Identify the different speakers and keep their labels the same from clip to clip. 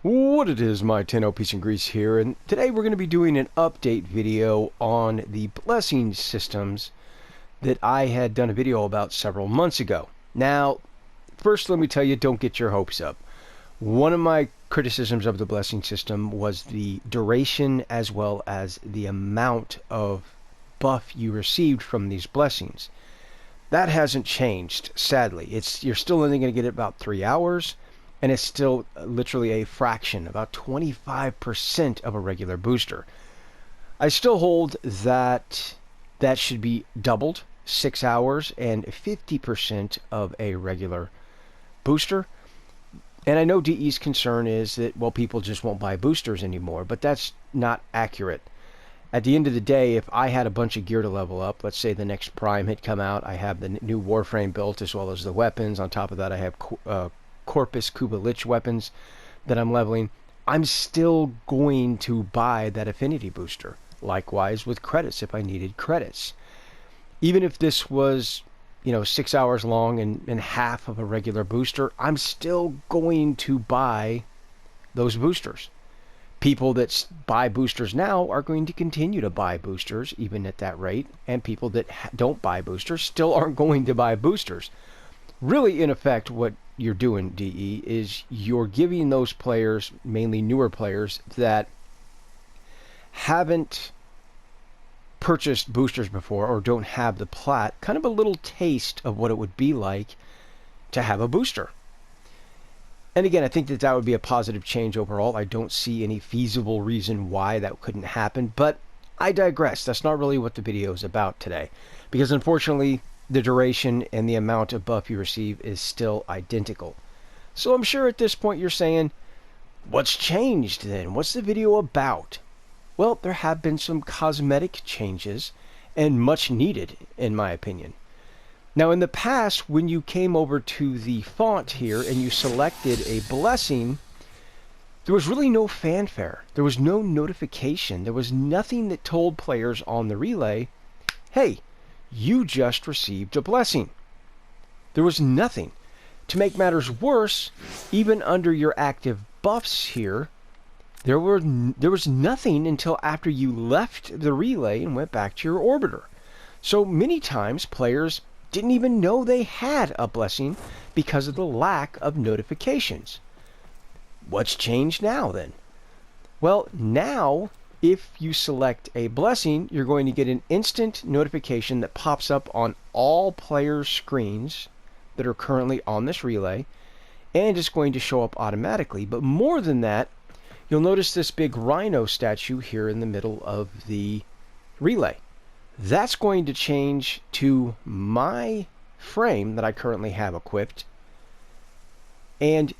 Speaker 1: What it is, my 10 piece and grease here, and today we're going to be doing an update video on the blessing systems that I had done a video about several months ago. Now, first let me tell you, don't get your hopes up. One of my criticisms of the blessing system was the duration as well as the amount of buff you received from these blessings. That hasn't changed, sadly. You're still only going to get about 3 hours. And it's still literally a fraction, about 25% of a regular booster. I still hold that that should be doubled, 6 hours and 50% of a regular booster. And I know DE's concern is that, well, people just won't buy boosters anymore, but that's not accurate. At the end of the day, if I had a bunch of gear to level up, let's say the next Prime had come out, I have the new Warframe built as well as the weapons. On top of that, I have Corpus Kuba Lich weapons that I'm leveling, I'm still going to buy that affinity booster. Likewise with credits if I needed credits. Even if this was, 6 hours long and half of a regular booster, I'm still going to buy those boosters. People that buy boosters now are going to continue to buy boosters even at that rate, and people that don't buy boosters still aren't going to buy boosters. Really, in effect, what you're doing, DE, is you're giving those players, mainly newer players, that haven't purchased boosters before or don't have the plat, kind of a little taste of what it would be like to have a booster. And again, I think that would be a positive change overall. I don't see any feasible reason why that couldn't happen, but I digress. That's not really what the video is about today, because unfortunately, the duration and the amount of buff you receive is still identical. So I'm sure at this point you're saying, what's changed then? What's the video about? Well, there have been some cosmetic changes, and much needed, in my opinion. Now, in the past, when you came over to the font here and you selected a blessing, there was really no fanfare. There was no notification. There was nothing that told players on the relay, hey, you just received a blessing. There was nothing. To make matters worse, even under your active buffs here, there was nothing until after you left the relay and went back to your orbiter. So many times players didn't even know they had a blessing because of the lack of notifications. What's changed now then? Well, now if you select a blessing, you're going to get an instant notification that pops up on all players' screens that are currently on this relay, and it's going to show up automatically. But more than that, you'll notice this big rhino statue here in the middle of the relay. That's going to change to my frame that I currently have equipped, and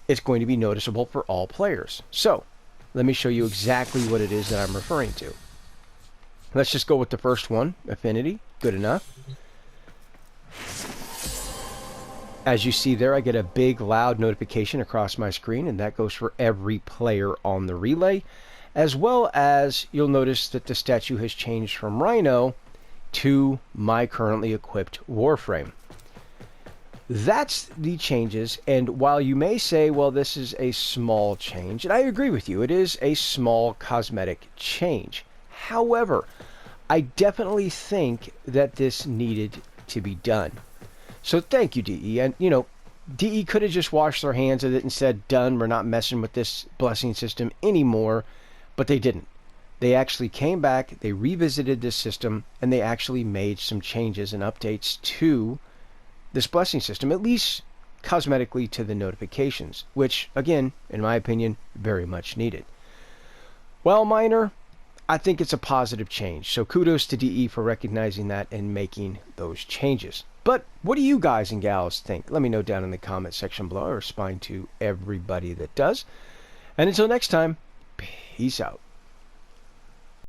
Speaker 1: it's going to be noticeable for all players. So, let me show you exactly what it is that I'm referring to. Let's just go with the first one, Affinity. Good enough. As you see there, I get a big loud notification across my screen, and that goes for every player on the relay. As well as you'll notice that the statue has changed from Rhino to my currently equipped Warframe. That's the changes, and while you may say, well, this is a small change, and I agree with you, it is a small cosmetic change. However, I definitely think that this needed to be done. So thank you, DE. And, DE could have just washed their hands of it and said, done, we're not messing with this blessing system anymore, but they didn't. They actually came back, they revisited this system, and they actually made some changes and updates to this blessing system, at least cosmetically to the notifications, which, again, in my opinion, very much needed. Well, minor, I think it's a positive change, so kudos to DE for recognizing that and making those changes. But what do you guys and gals think? Let me know down in the comment section below. I respond to everybody that does. And until next time, peace out.